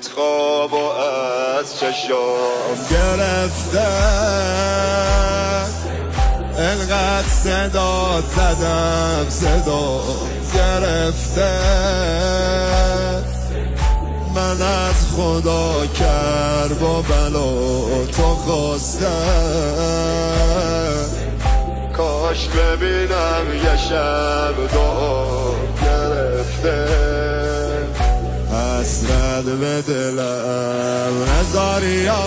بهت خواب و از چشام گرفته، انقدر صدا زدم صدا گرفته، من از خدا کرب و بلا تو خواستم، کاش ببینم یه شب دعا گرفته، حسرت به دلم نزاریا،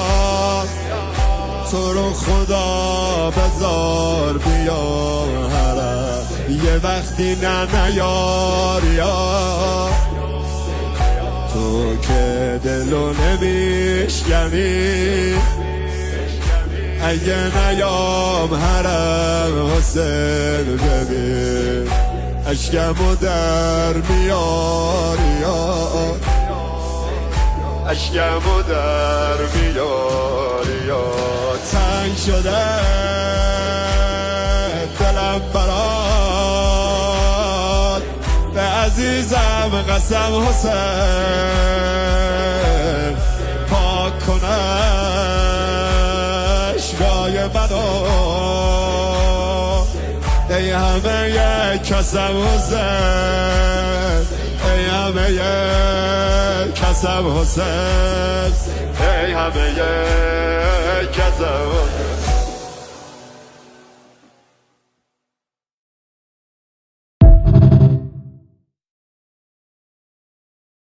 تو رو خدا بذار بیا هرم یه وقتی نیاریا، تو که دلو نمیشکنی، اگه نیام حرم حسین ببین اشکمو در میاریا، اشکمو در میاریا، تنگ شده دلم برات، به عزیزم قسم حسین پاک کنه اشکای منو، ای همه کسم حسین، ای همه کسم حسین، ای همه کسم حسین.